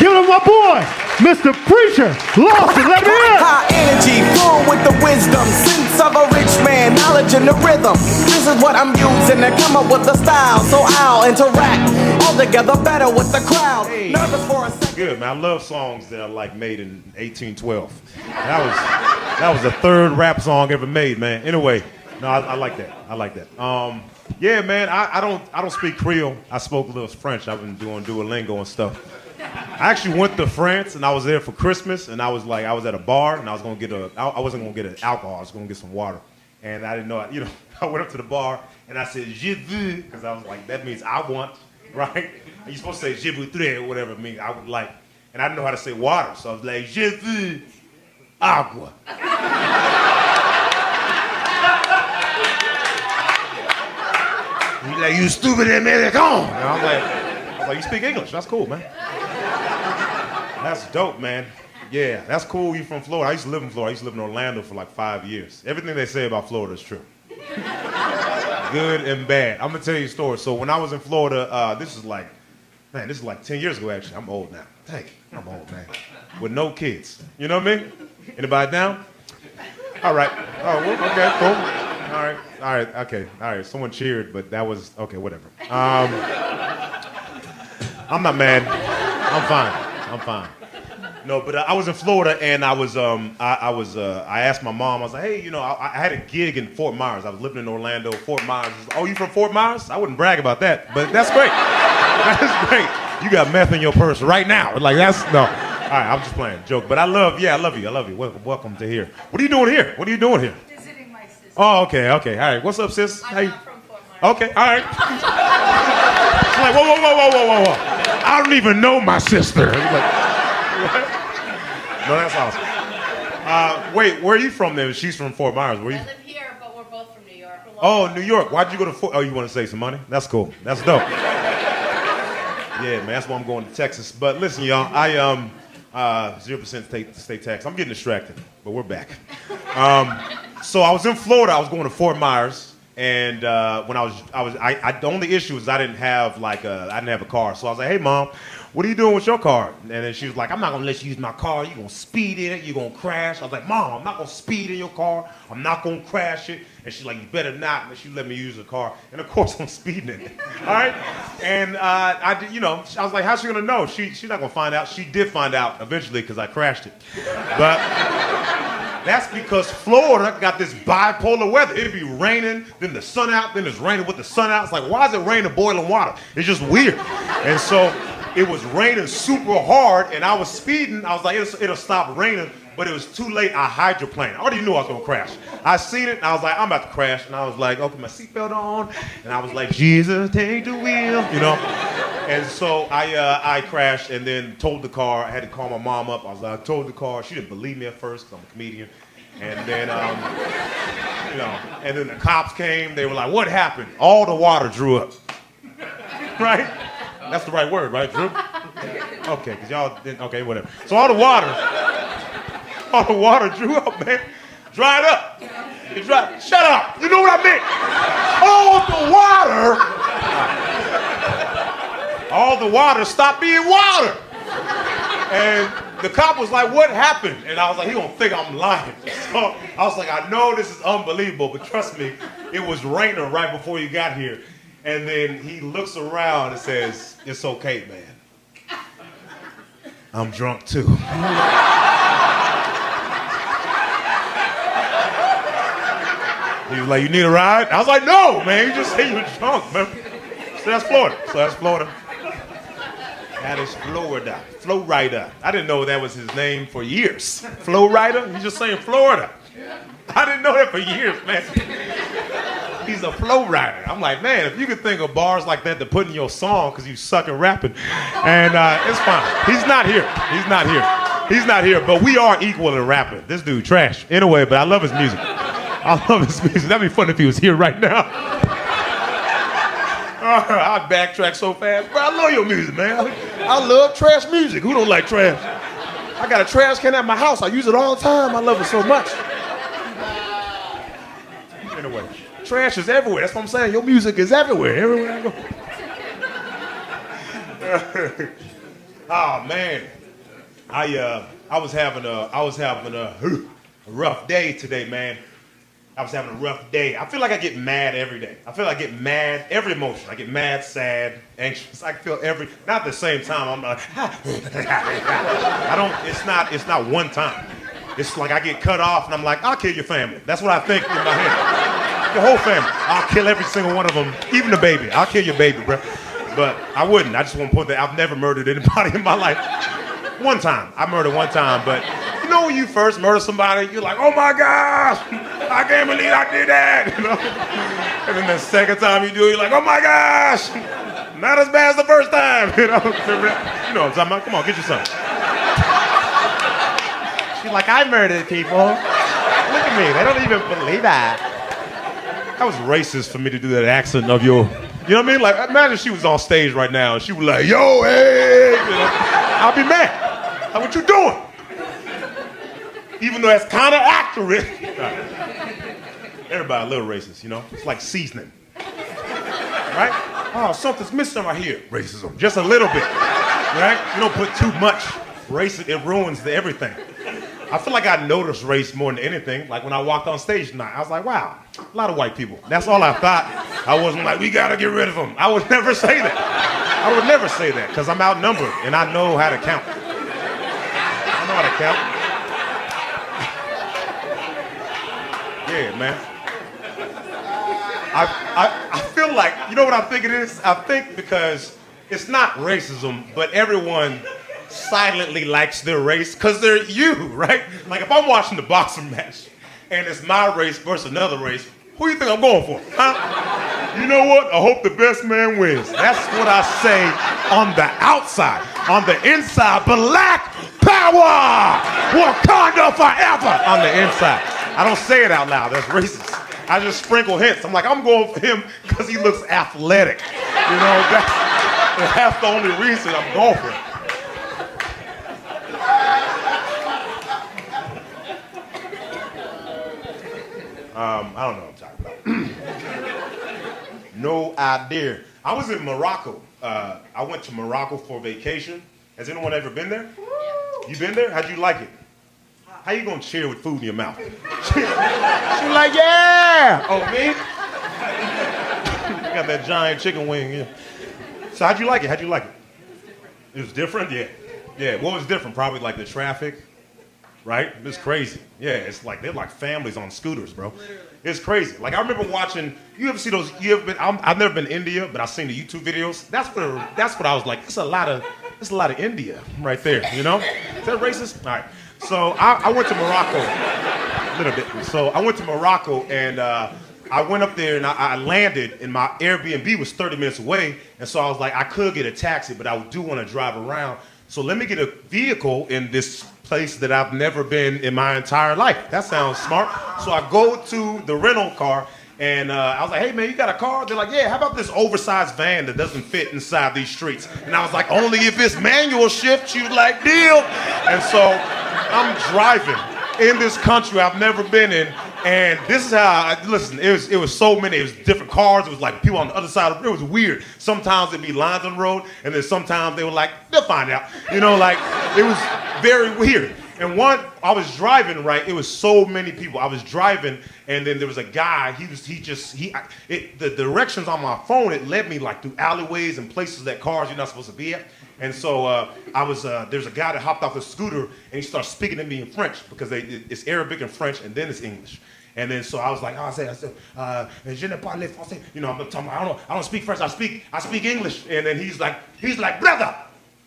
Give it to my boy, Mr. Preacher Lawson. Let me in. High energy, full with the wisdom, sense of a rich man, knowledge and the rhythm. This is what I'm using to come up with the style, so I'll interact all together better with the crowd. Nervous for a second. Good, man. I love songs that are like made in 1812. That was the third rap song ever made, man. Anyway, no, I like that. I like that. Yeah, man. I don't speak Creole. I spoke a little French. I've been doing Duolingo and stuff. I actually went to France and I was there for Christmas and I was at a bar and I wasn't gonna get an alcohol. I was gonna get some water, and I didn't know. I went up to the bar and I said je veux, because I was like, that means I want, right? And you're supposed to say je voudrais or whatever it means. I would like, and I didn't know how to say water, so I was like je veux agua. He's like, you stupid American. And I was like, you speak English? That's cool, man. That's dope, man. Yeah, that's cool. You from Florida. I used to live in Florida. I used to live in Orlando for like 5 years. Everything they say about Florida is true. Good and bad. I'm gonna tell you a story. So when I was in Florida, this is like 10 years ago actually. I'm old now. Dang, I'm old, man. With no kids. You know what I mean? Anybody down? All right. Oh, well, okay, cool. All right, okay, all right. Someone cheered, but that was, okay, whatever. I'm not mad. I'm fine. No, but I was in Florida and I asked my mom, I was like, hey, I had a gig in Fort Myers. I was living in Orlando, Fort Myers. Oh, you from Fort Myers? I wouldn't brag about that, but that's great. That's great. You got meth in your purse right now. Like, no. All right, I'm just playing, joke. But I love you. Welcome to here. What are you doing here? Visiting my sister. Oh, okay. All right, what's up, sis? I'm not from Fort Myers. Okay, all right. She's like, whoa. I don't even know my sister. Like, what? No, that's awesome. Wait, where are you from then? She's from Fort Myers. Where are you? I live here, but we're both from New York. Oh, New York. Why'd you go to Fort? Oh, you want to save some money? That's cool. That's dope. Yeah, man, that's why I'm going to Texas. But listen, y'all, I 0% state tax. I'm getting distracted, but we're back. So I was in Florida. I was going to Fort Myers, and when the only issue was I didn't have a car. So I was like, hey, Mom, what are you doing with your car? And then she was like, I'm not gonna let you use my car. You're gonna speed in it. You're gonna crash. I was like, Mom, I'm not gonna speed in your car. I'm not gonna crash it. And she's like, you better not. And she let me use the car. And of course, I'm speeding in it. All right. And I was like, how's she gonna know? She's not gonna find out. She did find out eventually because I crashed it. But that's because Florida got this bipolar weather. It'd be raining, then the sun out, then it's raining with the sun out. It's like, why is it raining boiling water? It's just weird. And so it was raining super hard, and I was speeding. I was like, it'll stop raining, but it was too late. I hydroplaned. I already knew I was gonna crash. I seen it, and I was like, I'm about to crash. And I was like, okay, my seatbelt on, and I was like, Jesus, take the wheel, And so I crashed, and then told the car. I had to call my mom up. I was like, I told the car. She didn't believe me at first, because I'm a comedian. And then, and then the cops came. They were like, what happened? All the water drew up. Right? That's the right word, right, Drew? Okay, because y'all didn't, okay, whatever. So all the water drew up, man. Dried up. It dried. Shut up. You know what I meant? All the water stopped being water. And the cop was like, what happened? And I was like, he gonna think I'm lying. So I was like, I know this is unbelievable, but trust me, it was raining right before you got here. And then he looks around and says, it's okay, man. I'm drunk too. He was like, you need a ride? I was like, no, man, you just say you're drunk, man. So that's Florida. That is Florida. Flowrider. I didn't know that was his name for years. Flowrider? He's just saying Florida. I didn't know that for years, man. He's a flow rider. I'm like, man, if you could think of bars like that to put in your song because you suck at rapping, and it's fine. He's not here, but we are equal in rapping. This dude trash. Anyway, but I love his music. That'd be fun if he was here right now. I'd backtrack so fast. Bro, I love your music, man. I love trash music. Who don't like trash? I got a trash can at my house. I use it all the time. I love it so much. Anyway. Trash is everywhere. That's what I'm saying. Your music is everywhere. Everywhere I go. Oh man, I was having a rough day today, man. I was having a rough day. I feel like I get mad every day. I feel like I get mad, every emotion. I get mad, sad, anxious. I feel not at the same time. I'm like, I don't, it's not one time. It's like I get cut off and I'm like, I'll kill your family. That's what I think in my head. Your whole family. I'll kill every single one of them, even the baby. I'll kill your baby, bro. But I wouldn't. I just want to point that I've never murdered anybody in my life. One time. I murdered one time, but you know when you first murder somebody, you're like, oh my gosh, I can't believe I did that, you know? And then the second time you do it, you're like, oh my gosh, not as bad as the first time, you know? You know what I'm talking about? Come on, get you something. She's like, I murdered people. Look at me, they don't even believe that. That was racist for me to do that accent of your, you know what I mean? Like, imagine she was on stage right now and she was like, yo, hey, you know? I'll be mad. Like, what you doing? Even though that's kind of accurate. Everybody a little racist, you know? It's like seasoning. Right? Oh, something's missing right here. Racism. Just a little bit. Right? You don't put too much racism, it ruins everything. I feel like I noticed race more than anything. Like when I walked on stage tonight, I was like, wow, a lot of white people. That's all I thought. I wasn't like, we gotta get rid of them. I would never say that. I would never say that because I'm outnumbered and I know how to count. I know how to count. Yeah, man. I feel like, you know what I think it is? I think because it's not racism, but everyone silently likes their race because they're you, right? Like if I'm watching the boxing match and it's my race versus another race, who do you think I'm going for? Huh? You know what? I hope the best man wins. That's what I say on the outside. On the inside, black power! Wakanda forever! On the inside. I don't say it out loud, that's racist. I just sprinkle hints. I'm like, I'm going for him because he looks athletic. You know, that's the only reason I'm going for him. I don't know what I'm talking about. No idea. I was in Morocco. I went to Morocco for vacation. Has anyone ever been there? You been there? How'd you like it? How you gonna cheer with food in your mouth? She like, yeah! Oh, me? You got that giant chicken wing, yeah. So how'd you like it? How'd you like it? It was different? Yeah. Yeah, what was different? Probably like the traffic. Right? It's crazy. Yeah, it's like they're like families on scooters, bro. Literally. It's crazy. Like I remember watching. You ever see those? I've never been to India, but I've seen the YouTube videos. That's what I was like. It's a lot of India right there. You know? Is that racist? All right. So I went to Morocco a little bit. So I went to Morocco and I went up there and I landed and my Airbnb was 30 minutes away. And so I was like, I could get a taxi, but I do want to drive around. So let me get a vehicle in this place that I've never been in my entire life. That sounds smart. So I go to the rental car and I was like, hey man, you got a car? They're like, yeah, how about this oversized van that doesn't fit inside these streets? And I was like, only if it's manual shift, you like deal. And so I'm driving in this country I've never been in. And this is how, listen, it was so many, it was different cars, it was like people on the other side of the road, it was weird. Sometimes it'd be lines on the road, and then sometimes they were like, they'll find out. You know, like, it was very weird. And I was driving, right, it was so many people. I was driving, and then there was a guy, the directions on my phone, it led me like through alleyways and places that cars you're not supposed to be at. And so there's a guy that hopped off a scooter, and he started speaking to me in French, because it's Arabic and French, and then it's English. And then so I was like, je ne parle français. You know, I'm talking about, I don't speak French, I speak English. And then he's like, brother,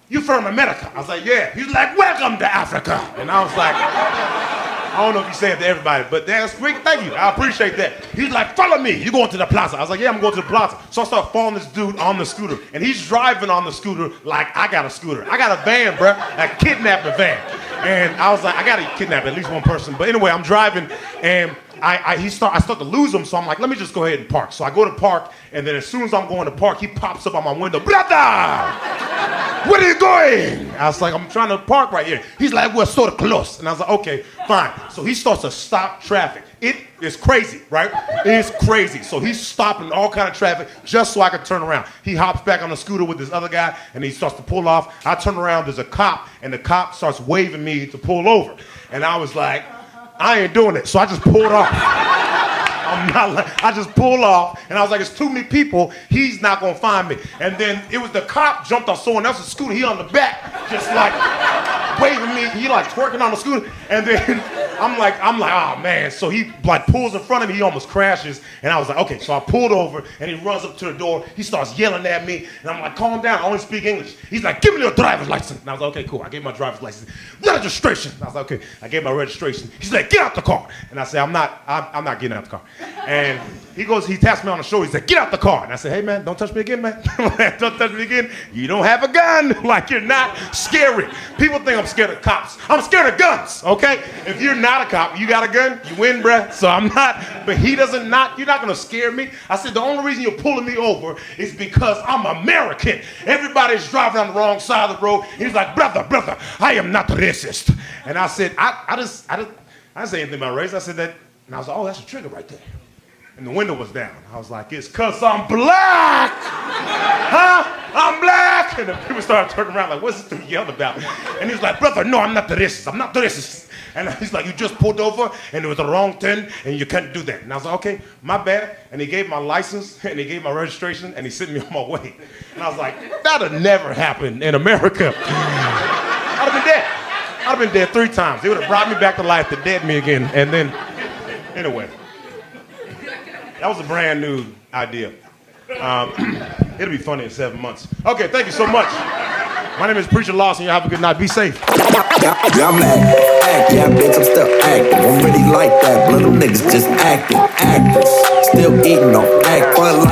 you from America? I was like, yeah. He's like, welcome to Africa. And I was like, I don't know if you say it to everybody, but that's great, thank you, I appreciate that. He's like, follow me, you going to the plaza. I was like, yeah, I'm going to the plaza. So I start following this dude on the scooter, and he's driving on the scooter like I got a scooter. I got a van, bruh, a kidnapping van. And I was like, I gotta kidnap at least one person. But anyway, I'm driving, and I start to lose him, so I'm like, let me just go ahead and park. So I go to park, and then as soon as I'm going to park, he pops up on my window, brother! where are you going? I was like, I'm trying to park right here. He's like, we're sort of close. And I was like, okay, fine. So he starts to stop traffic. It is crazy, right? It is crazy. So he's stopping all kind of traffic just so I could turn around. He hops back on the scooter with this other guy, and he starts to pull off. I turn around, there's a cop, and the cop starts waving me to pull over. And I was like, I ain't doing it. So I just pulled off. I just pulled off, and I was like, it's too many people. He's not gonna find me. And then it was the cop jumped on someone else's scooter. He on the back, just like waving me. He like twerking on the scooter. And then I'm like, oh man. So he like pulls in front of me. He almost crashes. And I was like, okay. So I pulled over, and he runs up to the door. He starts yelling at me, and I'm like, calm down. I only speak English. He's like, give me your driver's license. And I was like, okay, cool. I gave my driver's license. Registration. I was like, okay. I gave my registration. He's like, get out the car. And I said, I'm not getting out the car. And he taps me on the shoulder. He said, get out the car. And I said, hey man, don't touch me again, man. Don't touch me again. You don't have a gun. Like, you're not scary. People think I'm scared of cops. I'm scared of guns, okay? If you're not a cop, you got a gun, you win, bruh. So I'm not, but you're not gonna scare me. I said, the only reason you're pulling me over is because I'm American. Everybody's driving on the wrong side of the road. He's like, brother, I am not racist. And I said, I didn't say anything about race. I said that, and I was like, oh, that's a trigger right there. And the window was down. I was like, it's 'cause I'm black! Huh? I'm black! And the people started turning around like, what's this dude yelling about? And he was like, brother, no, I'm not the racist. I'm not the racist. And he's like, you just pulled over and it was the wrong turn and you can't do that. And I was like, okay, my bad. And he gave my license and he gave my registration and he sent me on my way. And I was like, that'll never happen in America. I'd have been dead. I'd have been dead 3 times. They would have brought me back to life to dead me again. And then, anyway. That was a brand new idea. It'll be funny in 7 months. Okay, thank you so much. My name is Preacher Lawson. Y'all have a good night. Be safe. Yeah, I'm acting. Yeah, bitch, I'm still acting. I'm really like that. Blood, them niggas just acting. Actors. Still eating on act. Fun life.